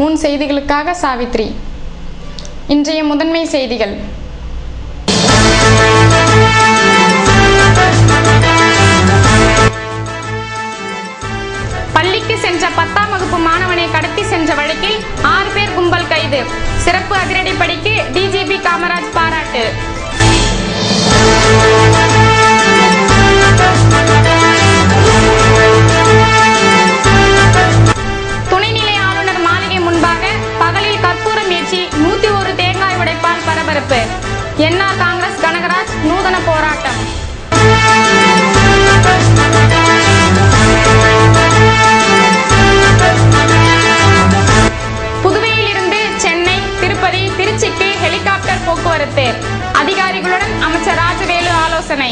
உன் செய்திகளுக்காக சாவித்ரி. இன்றைய முதன்மை செய்திகள். பள்ளிக்கு சென்ற 10ஆம் வகுப்பு மாணவனை கடத்தி சென்ற வழக்கில் 6 பேர் கும்பல் கைது. சிறப்பு அதிரடிப்படைக்கு டிஜிபி காமராஜ் பாராட்டு. துணைநிலை ஆளுநர் மாளிகை முன்பாக பகலில் கற்பூரம் ஏற்றி 101 தேங்காய் உடைப்பால் பரபரப்பு. என்ஆர் காங்கிரஸ் கனகராஜ் நூதன போராட்டம். புதுவையில் இருந்து சென்னை, திருப்பதி, திருச்சிக்கு ஹெலிகாப்டர் போக்குவரத்து. அதிகாரிகளுடன் அமைச்சர் ராஜவேலு ஆலோசனை.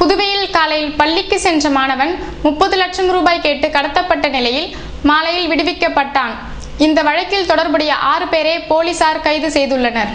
புதுவையில் காலையில் பள்ளிக்கு சென்ற மாணவன் 30 லட்சம் ரூபாய் கேட்டு கடத்தப்பட்ட நிலையில் மாலையில் விடுவிக்கப்பட்டான். இந்த வழக்கில் தொடர்புடைய 6 பேரை போலீசார் கைது செய்துள்ளனர்.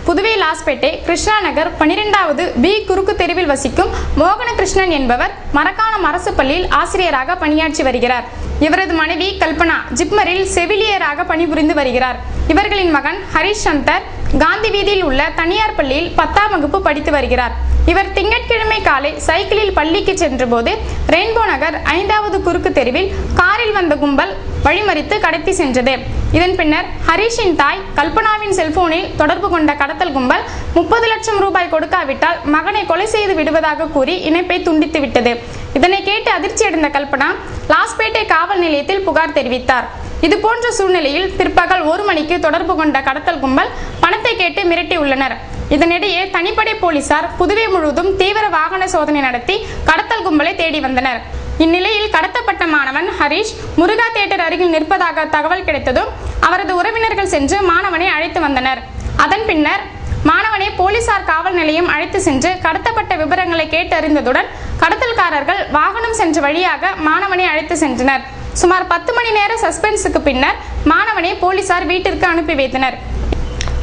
புதுவை லாஸ்பேட்டை கிருஷ்ணா நகர் 12வது பி குறுக்கு தெருவில் வசிக்கும் மோகனகிருஷ்ணன் என்பவர் மரக்காணம் அரசு பள்ளியில் ஆசிரியராக பணியாற்றி வருகிறார். இவரது மனைவி கல்பனா ஜிப்மரில் செவிலியராக பணிபுரிந்து வருகிறார். இவர்களின் மகன் ஹரிஷ் சந்தர் காந்தி வீதியில் உள்ள தனியார் பள்ளியில் 10ஆம் வகுப்பு படித்து வருகிறார். இவர் திங்கட்கிழமை காலை சைக்கிளில் பள்ளிக்கு சென்றபோது ரெயின்போ நகர் 5வது குறுக்கு தெருவில் காரில் வந்த கும்பல் வழிமறித்து கடத்தி சென்றது. இதன் பின்னர் ஹரிஷின் தாய் கல்பனாவின் செல்போனில் தொடர்பு கொண்ட கடத்தல் கும்பல் 30 லட்சம் ரூபாய் கொடுக்காவிட்டால் மகனை கொலை செய்து விடுவதாக கூறி இணைப்பை துண்டித்து விட்டது. இதனை கேட்டு அதிர்ச்சியடைந்த கல்பனா லாஸ்பேட்டை காவல் நிலையத்தில் புகார் தெரிவித்தார். இதுபோன்ற சூழ்நிலையில் பிற்பகல் 1 மணிக்கு தொடர்பு கொண்ட கடத்தல் கும்பல் பணத்தை கேட்டு மிரட்டியுள்ளனர். இதனிடையே தனிப்படை போலீசார் புதுவை முழுவதும் தீவிர வாகன சோதனை நடத்தி கடத்தல் கும்பலை தேடி வந்தனர். இந்நிலையில் கடத்தப்பட்ட மாணவன் ஹரிஷ் முருகா தியேட்டர் அருகில் நிற்பதாக தகவல் கிடைத்ததும் அவரது உறவினர்கள் சென்று மாணவனை அழைத்து வந்தனர். அதன் பின்னர் மாணவனை போலீசார் காவல் நிலையம் அழைத்து சென்று கடத்தப்பட்ட விவரங்களை கேட்டறிந்ததுடன் கடத்தல்காரர்கள் வாகனம் சென்ற வழியாக மாணவனை அழைத்து சென்றனர். சுமார் 10 மணி நேர சஸ்பென்ஸுக்கு பின்னர் மாணவனை போலீசார் வீட்டிற்கு அனுப்பி வைத்தனர்.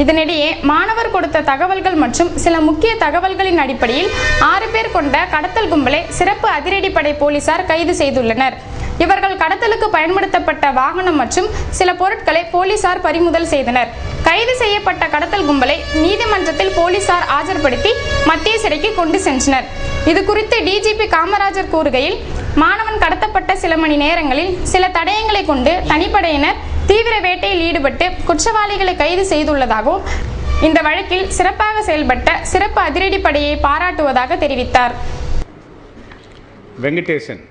இதனிடையே மாணவர் கொடுத்த தகவல்கள் மற்றும் சில முக்கிய தகவல்களின் அடிப்படையில் 6 பேர் கொண்ட கடத்தல் கும்பலை சிறப்பு அதிரடிப்படை போலீசார் கைது செய்துள்ளனர். இவர்கள் கடத்தலுக்கு பயன்படுத்தப்பட்ட வாகனம் மற்றும் சில பொருட்களை போலீசார் பறிமுதல் செய்தனர். கைது செய்யப்பட்ட கடத்தல் கும்பலை நீதிமன்றத்தில் போலீசார் ஆஜர்படுத்தி மத்திய சிறைக்கு கொண்டு சென்றனர். இது குறித்து டிஜிபி காமராஜர் கூறுகையில், மாணவன் கடத்தப்பட்ட சில மணி நேரங்களில் சில தடயங்களை கொண்டு தனிப்படையினர் தீவிர வேட்டையில் ஈடுபட்டு குற்றவாளிகளை கைது செய்துள்ளதாகவும் இந்த வழக்கில் சிறப்பாக செயல்பட்ட சிறப்பு அதிரடிப்படையை பாராட்டுவதாக தெரிவித்தார். வெங்கடேசன்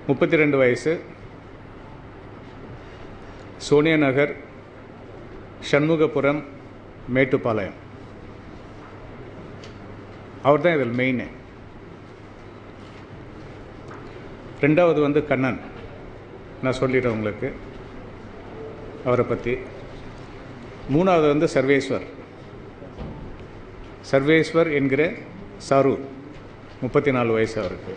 32 வயசு, சோனியா நகர், சண்முகபுரம், மேட்டுப்பாளையம். அவர் தான் இதில் மெயின். 2வது கண்ணன், நான் சொல்லிடுறேன் உங்களுக்கு அவரை பற்றி. 3வது சர்வேஸ்வர் என்கிற சாரு, 34 வயசு அவருக்கு.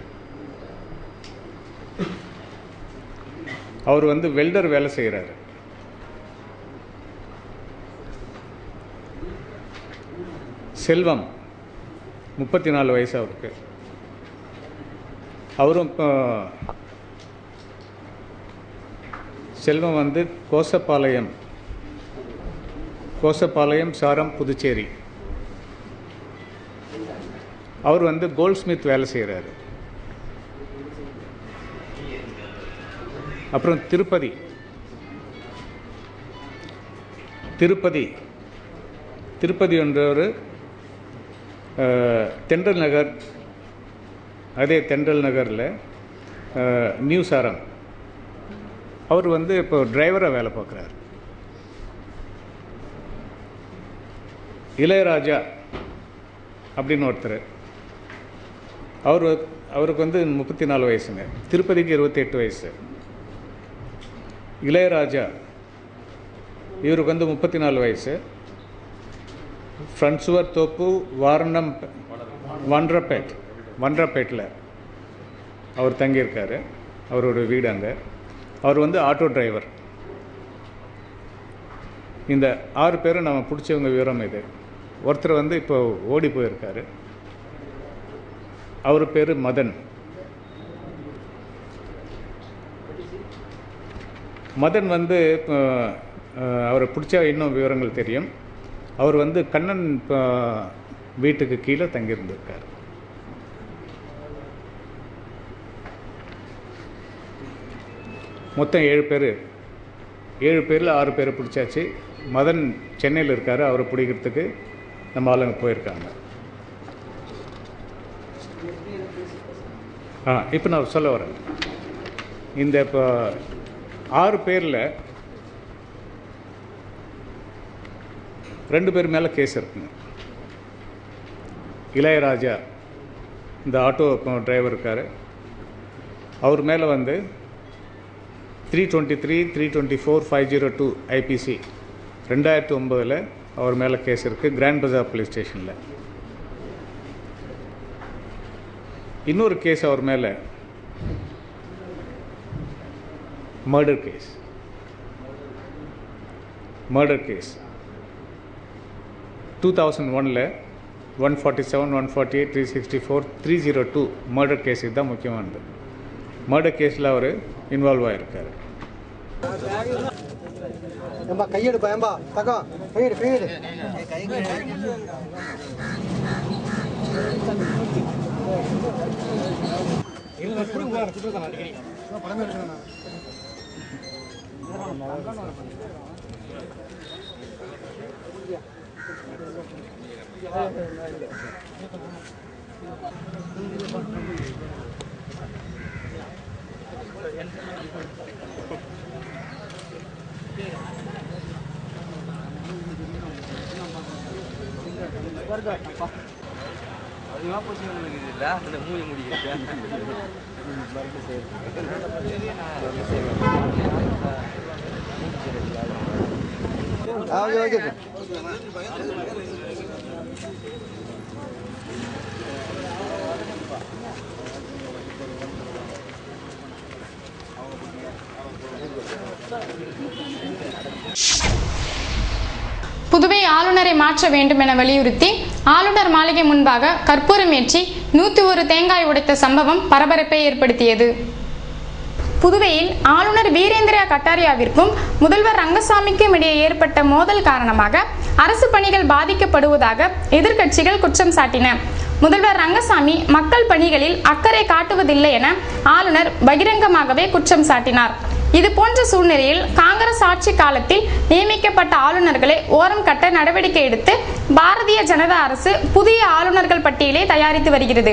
அவர் வெல்டர் வேலை செய்கிறார். செல்வம் 34 வயசு அவருக்கு. அவரும் செல்வம் கோசப்பாளையம் சாரம், புதுச்சேரி. அவர் கோல்ட் ஸ்மித் வேலை செய்கிறார். அப்புறம் திருப்பதி என்றவர் தென்றல் நகர், அதே தென்றல் நகரில் நியூ சாரம். அவர் இப்போ டிரைவராக வேலை பார்க்குறார். இளையராஜா அப்படின்னு ஒருத்தர், அவருக்கு 34 வயசுங்க. திருப்பதிக்கு 28 வயசு. இளையராஜா இவருக்கு 34 வயசு. ஃப்ரண்ட்சுவர் தோப்பு, வண்டரப்பேட்டில் அவர் தங்கியிருக்காரு. அவரோட வீடு அங்கே. அவர் ஆட்டோ டிரைவர். இந்த 6 பேரும் நம்ம பிடிச்சவங்க விவரம் இது. ஒருத்தர் இப்போ ஓடி போயிருக்காரு. அவர் பேர் மதன். மதன் வந்து அவரை பிடிச்ச இன்னும் விவரங்கள் தெரியும். அவர் வந்து கண்ணன் வீட்டுக்கு கீழே தங்கியிருந்திருக்கார். மொத்தம் 7 பேர். 7 பேரில் 6 பேரை பிடிச்சாச்சு. மதன் சென்னையில் இருக்கார். அவரை பிடிக்கிறதுக்கு நம்ம ஆளுங்க போயிருக்காங்க. இப்போ நான் சொல்ல வரேன். இந்த இப்போ 6 பேரில் 2 பேர் மேலே கேஸ் இருக்குங்க. இளையராஜா, இந்த ஆட்டோ டிரைவர் இருக்கார், அவர் மேலே வந்து 323, 324, 502 ஐபிசி 2009 அவர் மேலே கேஸ் இருக்குது, கிராண்ட் பஜார் போலீஸ் ஸ்டேஷனில். இன்னொரு கேஸ் அவர் மேலே மர்டர் கேஸ் 2001 147, 148, 364, 302 மர்டர் கேஸ். இதுதான் முக்கியமானது. மர்டர் கேஸில் அவர் இன்வால்வ் ஆகிருக்கார். புதுவை ஆளுநரை மாற்ற வேண்டும் என வலியுறுத்தி ஆளுநர் மாளிகை முன்பாக கற்பூரம் ஏற்றி 101 தேங்காய் உடைத்த சம்பவம் பரபரப்பை ஏற்படுத்தியது. புதுவையில் ஆளுநர் வீரேந்திரா கட்டாரியாவிற்கும் முதல்வர் ரங்கசாமிக்கும் இடையே ஏற்பட்ட மோதல் காரணமாக அரசு பணிகள் பாதிக்கப்படுவதாக எதிர்க்கட்சிகள் குற்றம் சாட்டின. முதல்வர் ரங்கசாமி மக்கள் பணிகளில் அக்கறை காட்டுவதில்லை என ஆளுநர் பகிரங்கமாகவே குற்றம் சாட்டினார். இது போன்ற சூழ்நிலையில் காங்கிரஸ் ஆட்சி காலத்தில் நியமிக்கப்பட்ட ஆளுநர்களை ஓரம் கட்ட நடவடிக்கை எடுத்து பாரதிய ஜனதா அரசு புதிய ஆளுநர்கள் பட்டியலை தயாரித்து வருகிறது.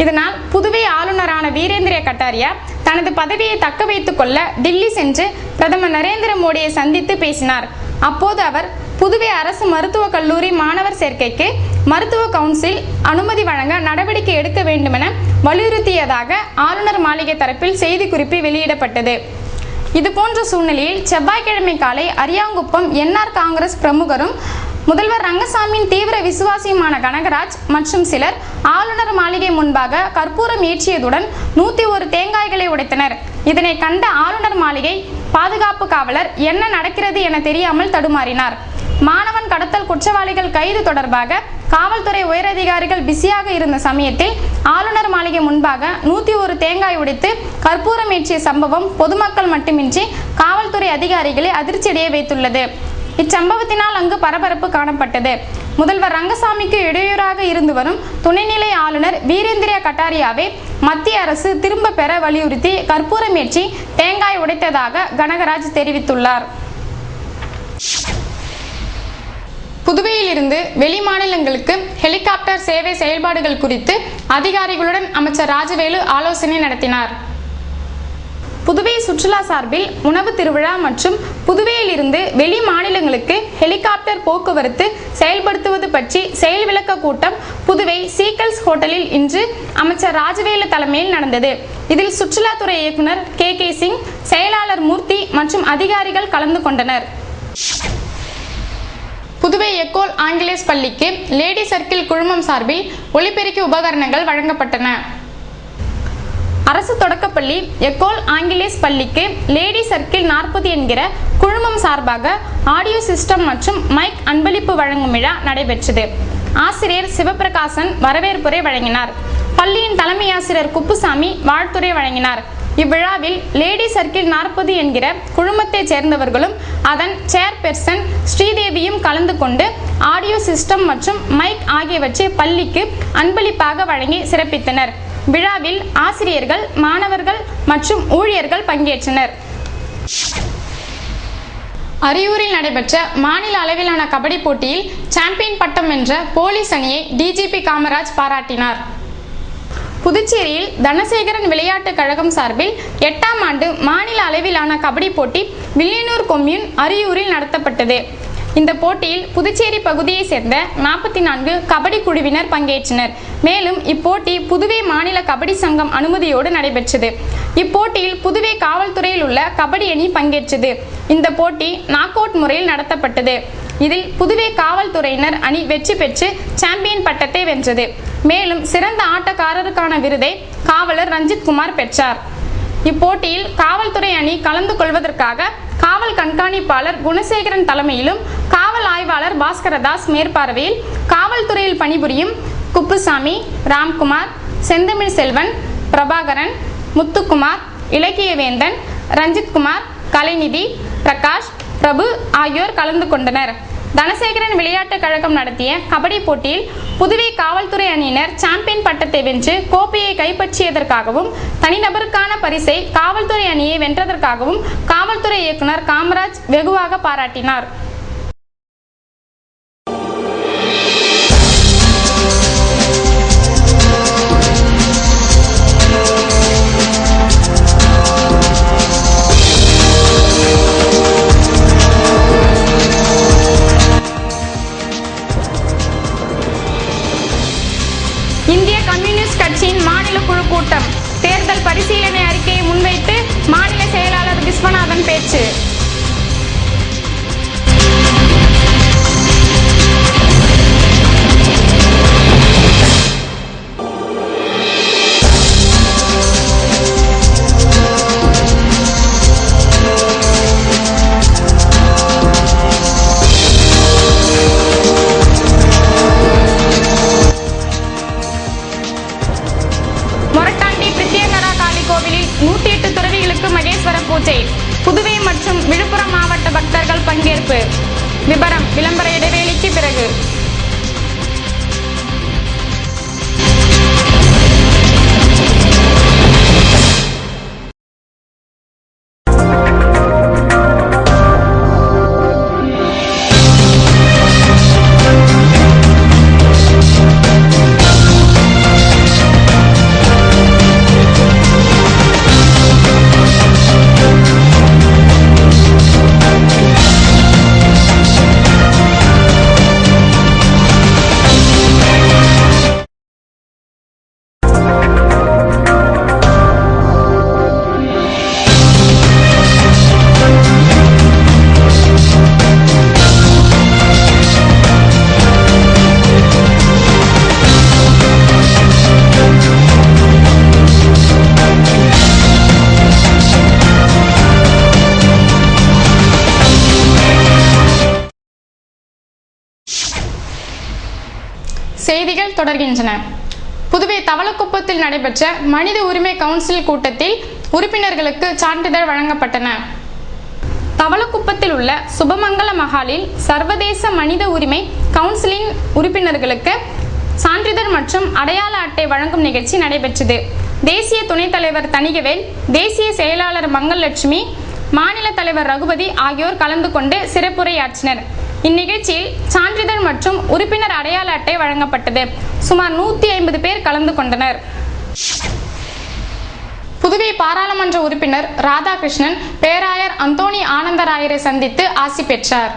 இதனால் புதுவை ஆளுநரான வீரேந்திர கட்டாரியா தனது பதவியை தக்க வைத்துக் கொள்ள டில்லி சென்று பிரதமர் நரேந்திர மோடியை சந்தித்து பேசினார். அப்போது அவர் புதுவை அரசு மருத்துவக் கல்லூரி மாணவர் சேர்க்கைக்கு மருத்துவ கவுன்சில் அனுமதி வழங்க நடவடிக்கை எடுக்க வேண்டுமென வலியுறுத்தியதாக ஆளுநர் மாளிகை தரப்பில் செய்திக்குறிப்பு வெளியிடப்பட்டது. இதுபோன்ற சூழ்நிலையில் செவ்வாய்க்கிழமை காலை அரியாங்குப்பம் என்ஆர் காங்கிரஸ் பிரமுகரும் முதல்வர் ரங்கசாமியின் தீவிர விசுவாசியுமான கனகராஜ் மற்றும் சிலர் ஆளுநர் மாளிகை முன்பாக கற்பூரம் ஏற்றியதுடன் 101 தேங்காய்களை உடைத்தனர். இதனை கண்ட ஆளுநர் மாளிகை பாதுகாப்பு காவலர் என்ன நடக்கிறது என தெரியாமல் தடுமாறினார். மாணவன் கடத்தல் குற்றவாளிகள் கைது தொடர்பாக காவல்துறை உயரதிகாரிகள் பிஸியாக இருந்த சமயத்தில் ஆளுநர் மாளிகை முன்பாக 101 தேங்காய் உடைத்து கற்பூரம் ஏற்றிய சம்பவம் பொதுமக்கள் மட்டுமின்றி காவல்துறை அதிகாரிகளை அதிர்ச்சியடைய வைத்துள்ளது. இச்சம்பவத்தினால் அங்கு பரபரப்பு காணப்பட்டது. முதல்வர் ரங்கசாமிக்கு இடையூறாக இருந்து வரும் துணைநிலை ஆளுநர் வீரேந்திர கட்டாரியாவை மத்திய அரசு திரும்ப பெற வலியுறுத்தி கற்பூரம் ஏற்றி தேங்காய் உடைத்ததாக கனகராஜ் தெரிவித்துள்ளார். புதுவையில் இருந்து வெளி மாநிலங்களுக்கு ஹெலிகாப்டர் சேவை செயல்பாடுகள் குறித்து அதிகாரிகளுடன் அமைச்சர் ராஜவேலு ஆலோசனை நடத்தினார். புதுவை சுற்றுலா சார்பில் உணவு திருவிழா மற்றும் புதுவையில் இருந்து வெளி மாநிலங்களுக்கு ஹெலிகாப்டர் போக்குவரத்து செயல்படுத்துவது பற்றி செயல் விளக்க கூட்டம் புதுவை சீக்கல்ஸ் ஹோட்டலில் இன்று அமைச்சர் ராஜவேலு தலைமையில் நடந்தது. இதில் சுற்றுலாத்துறை இயக்குனர் கே சிங், செயலாளர் மூர்த்தி மற்றும் அதிகாரிகள் கலந்து கொண்டனர். புதுவை எக்கோல் ஆங்கிலேஸ் பள்ளிக்கு லேடி சர்க்கிள் குழுமம் சார்பில் ஒலிபெருக்கி உபகரணங்கள் வழங்கப்பட்டன. அரசு தொடக்கப்பள்ளி எக்கோல் ஆங்கிலேஸ் பள்ளிக்கு லேடி சர்க்கிள் 40 என்கிற குழுமம் சார்பாக ஆடியோ சிஸ்டம் மற்றும் மைக் அன்பளிப்பு வழங்கும் விழா நடைபெற்றது. ஆசிரியர் சிவபிரகாசன் வரவேற்புரை வழங்கினார். பள்ளியின் தலைமை ஆசிரியர் குப்புசாமி வாழ்த்துரை வழங்கினார். இவ்விழாவில் லேடி சர்க்கிள் 40 என்கிற குழுமத்தைச் சேர்ந்தவர்களும் அதன் சேர்பெர்சன் ஸ்ரீதேவியும் கலந்து கொண்டு ஆடியோ சிஸ்டம் மற்றும் மைக் ஆகியவற்றை பள்ளிக்கு அன்பளிப்பாக வழங்கி சிறப்பித்தனர். விழாவில் ஆசிரியர்கள், மாணவர்கள் மற்றும் ஊழியர்கள் பங்கேற்றனர். அரியூரில் நடைபெற்ற மாநில அளவிலான கபடி போட்டியில் சாம்பியன் பட்டம் வென்ற போலீஸ் அணியை டிஜிபி காமராஜ் பாராட்டினார். புதுச்சேரியில் தனசேகரன் விளையாட்டுக் கழகம் சார்பில் 8ஆம் ஆண்டு மாநில அளவிலான கபடி போட்டி வில்லியனூர் கொம்யூன் அரியூரில் நடத்தப்பட்டது. இந்த போட்டியில் புதுச்சேரி பகுதியை சேர்ந்த 44 கபடி குழுவினர் பங்கேற்றனர். மேலும் இப்போட்டி புதுவை மாநில கபடி சங்கம் அனுமதியோடு நடைபெற்றது. இப்போட்டியில் புதுவை காவல்துறையில் உள்ள கபடி அணி பங்கேற்றது. இந்த போட்டி நாக் அவுட் முறையில் நடத்தப்பட்டது. இதில் புதுவை காவல்துறையினர் அணி வெற்றி பெற்று சாம்பியன் பட்டத்தை வென்றது. மேலும் சிறந்த ஆட்டக்காரருக்கான விருதை காவலர் ரஞ்சித்குமார் பெற்றார். இப்போட்டியில் காவல்துறை அணி கலந்து கொள்வதற்காக காவல் கண்காணிப்பாளர் குணசேகரன் தலைமையிலும் காவல் ஆய்வாளர் பாஸ்கரதாஸ் மேற்பார்வையில் காவல்துறையில் பணிபுரியும் குப்புசாமி, ராம்குமார், செந்தமிழ் செல்வன், பிரபாகரன், முத்துக்குமார், இலக்கியவேந்தன், ரஞ்சித்குமார், கலைநிதி, பிரகாஷ், பிரபு ஆகியோர் கலந்து கொண்டனர். தனசேகரன் விளையாட்டுக் கழகம் நடத்திய கபடி போட்டியில் புதுவை காவல்துறை அணியினர் சாம்பியன் பட்டத்தை வென்று கோப்பையை கைப்பற்றியதற்காகவும் தனிநபருக்கான பரிசை காவல்துறை அணியை வென்றதற்காகவும் காவல்துறை இயக்குனர் காமராஜ் வெகுவாக பாராட்டினார். இந்திய கம்யூனிஸ்ட் கட்சியின் மாநில குழு கூட்டம். தேர்தல் பரிசீலனை அறிக்கையை முன்வைத்து மாநில செயலாளர் விஸ்வநாதன் பேச்சு. கோவிலில் 108 துறவிகளுக்கு மகேஸ்வர பூஜை. புதுவை மற்றும் விழுப்புரம் மாவட்ட பக்தர்கள் பங்கேற்பு. விபரம் விளம்பர இடைவேளைக்கு பிறகு. செய்திகள் தொடர்கின்றன. புதுவை தவளக்குப்பத்தில் நடைபெற்ற மனித உரிமை கவுன்சில் கூட்டத்தில் உறுப்பினர்களுக்கு சான்றிதழ் வழங்கப்பட்டன. தவளக்குப்பத்தில் உள்ள சுபமங்கல மஹாலில் சர்வதேச மனித உரிமை கவுன்சிலின் உறுப்பினர்களுக்கு சான்றிதழ் மற்றும் அடையாள அட்டை வழங்கும் நிகழ்ச்சி நடைபெற்றது. தேசிய துணைத் தலைவர் தணிகவேல், தேசிய செயலாளர் மங்கலட்சுமி, மாநில தலைவர் ரகுபதி ஆகியோர் கலந்து கொண்டு சிறப்புரையாற்றினர். இந்நிகழ்ச்சியில் சான்றிதழ் மற்றும் உறுப்பினர் அடையாள அட்டை வழங்கப்பட்டது. சுமார் 150 பேர் கலந்து கொண்டனர். புதுவை பாராளுமன்ற உறுப்பினர் ராதாகிருஷ்ணன் பேராயர் அந்தோணி ஆனந்தராயரை சந்தித்து ஆசி பெற்றார்.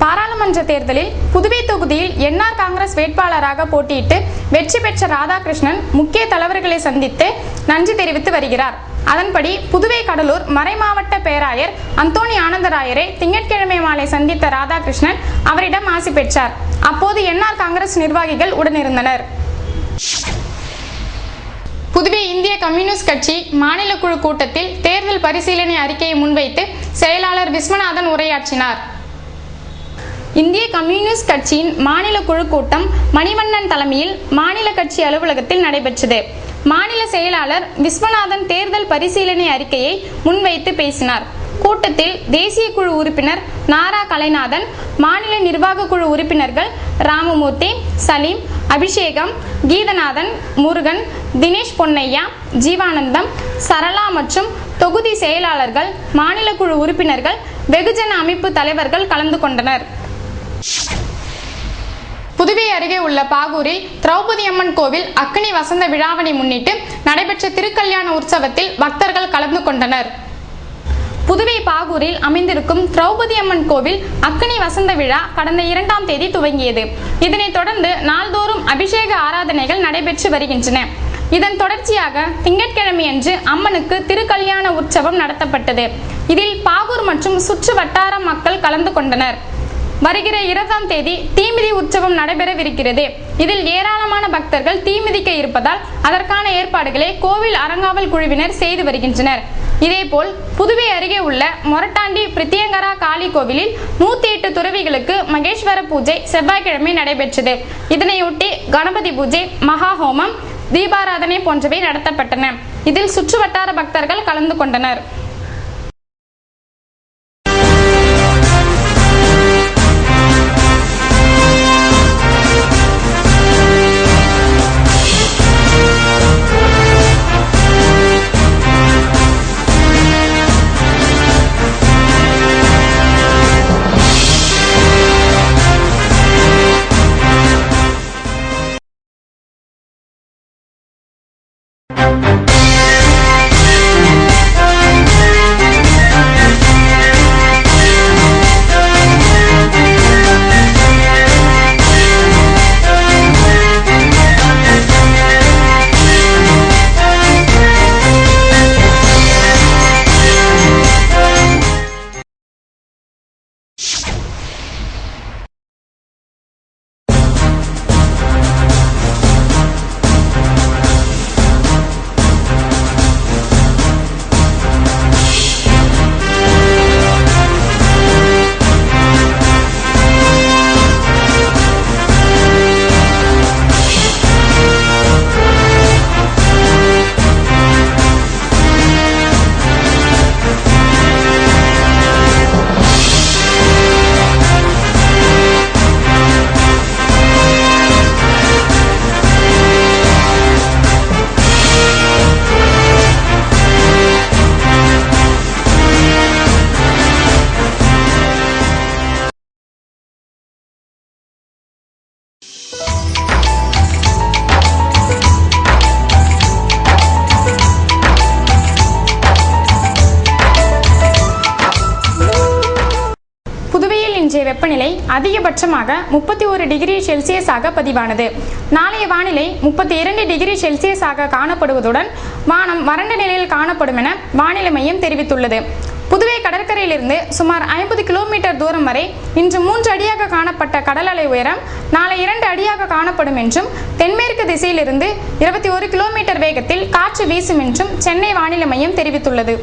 பாராளுமன்ற தேர்தலில் புதுவை தொகுதியில் என்ஆர் காங்கிரஸ் வேட்பாளராக போட்டியிட்டு வெற்றி பெற்ற ராதாகிருஷ்ணன் முக்கிய தலைவர்களை சந்தித்து நன்றி தெரிவித்து வருகிறார். அதன்படி புதுவை கடலூர் மறைமாவட்ட பேராயர் அந்தோணி ஆனந்தராயரை திங்கட்கிழமை மாலை சந்தித்த ராதாகிருஷ்ணன் அவரிடம் ஆசி பெற்றார். அப்போது என்ஆர் காங்கிரஸ் நிர்வாகிகள் உடனிருந்தனர். புதுவை இந்திய கம்யூனிஸ்ட் கட்சி மாநில குழு கூட்டத்தில் தேர்தல் பரிசீலனை அறிக்கையை முன்வைத்து செயலாளர் விஸ்வநாதன் உரையாற்றினார். இந்திய கம்யூனிஸ்ட் கட்சியின் மாநில குழு கூட்டம் மணிவண்ணன் தலைமையில் மாநில கட்சி அலுவலகத்தில் நடைபெற்றது. மாநில செயலாளர் விஸ்வநாதன் தேர்தல் பரிசீலனை அறிக்கையை முன்வைத்து பேசினார். கூட்டத்தில் தேசிய குழு உறுப்பினர் நாரா கலைநாதன், மாநில நிர்வாக குழு உறுப்பினர்கள் ராமமூர்த்தி, சலீம், அபிஷேகம், கீதநாதன், முருகன், தினேஷ் பொன்னையா, ஜீவானந்தம், சரளா மற்றும் தொகுதி செயலாளர்கள், மாநில குழு உறுப்பினர்கள், வெகுஜன அமைப்பு தலைவர்கள் கலந்து கொண்டனர். புதுவை அருகே உள்ள பாகூரில் திரௌபதி அம்மன் கோவில் அக்னி வசந்த விழாவினை முன்னிட்டு நடைபெற்ற திருக்கல்யாண உற்சவத்தில் பக்தர்கள் கலந்து கொண்டனர். புதுவை பாகூரில் அமைந்திருக்கும் திரௌபதி அம்மன் கோவில் அக்னி வசந்த விழா கடந்த 2ஆம் தேதி துவங்கியது. இதனைத் தொடர்ந்து நாள்தோறும் அபிஷேக ஆராதனைகள் நடைபெற்று வருகின்றன. இதன் தொடர்ச்சியாக திங்கட்கிழமையன்று அம்மனுக்கு திருக்கல்யாண உற்சவம் நடத்தப்பட்டது. இதில் பாகூர் மற்றும் சுற்று வட்டார மக்கள் கலந்து கொண்டனர். வருகிற 20ஆம் தேதி தீமிதி உற்சவம் நடைபெறவிருக்கிறது. இதில் ஏராளமான பக்தர்கள் தீமிதிக்க இருப்பதால் அதற்கான ஏற்பாடுகளை கோவில் அறங்காவல் குழுவினர் செய்து வருகின்றனர். இதேபோல் புதுவை அருகே உள்ள மொரட்டாண்டி பிரித்தியங்கரா காளி கோவிலில் 108 துறவிகளுக்கு மகேஸ்வர பூஜை செவ்வாய்க்கிழமை நடைபெற்றது. இதனையொட்டி கணபதி பூஜை, மகா ஹோமம், தீபாராதனை போன்றவை நடத்தப்பட்டன. இதில் சுற்றுவட்டார பக்தர்கள் கலந்து கொண்டனர். இன்றைய வெப்பநிலை அதிகபட்சமாக 31 டிகிரி செல்சியஸாக பதிவானது. நாளைய வானிலை 32 டிகிரி செல்சியஸாக காணப்படுவதுடன் வானம் வறண்ட நிலையில் காணப்படும் என வானிலை மையம் தெரிவித்துள்ளது. புதுவை கடற்கரையிலிருந்து சுமார் 50 கிலோமீட்டர் தூரம் வரை இன்று 3 அடியாக காணப்பட்ட கடல் அலை உயரம் நாளை 2 அடியாக காணப்படும் என்றும், தென்மேற்கு திசையிலிருந்து 21 கிலோமீட்டர் வேகத்தில் காற்று வீசும் என்றும் சென்னை வானிலை மையம் தெரிவித்துள்ளது.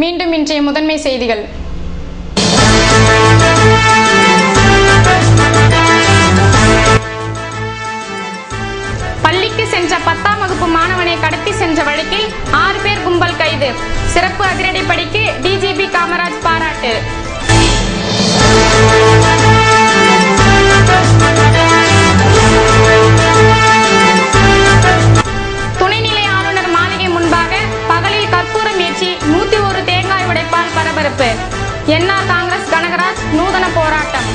மீண்டும் இன்றைய முதன்மை செய்திகள். பள்ளிக்கு சென்ற 10ஆம் வகுப்பு மாணவனை கடத்தி சென்ற வழக்கில் 6 பேர் கும்பல் கைது. சிறப்பு அதிரடிப்படைக்கு டிஜிபி காமராஜ் பாராட்டு. துணைநிலை ஆளுநர் மாளிகை முன்பாக பகலில் கற்பூரம் ஏற்றி 101 தேங்காய் உடைப்பால் பரபரப்பு. என்ஆர் காங்கிரஸ் கனகராஜ் நூதன போராட்டம்.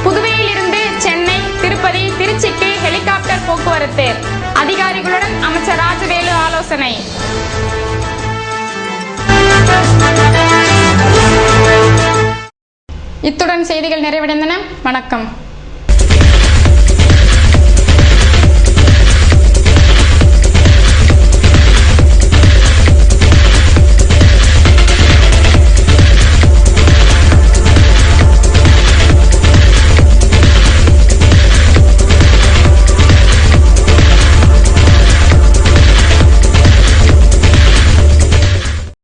புதுவையில் இருந்து சென்னை, திருப்பதி, திருச்சிக்கு இத்துடன் செய்திகள் நிறைவடைந்தன. வணக்கம்.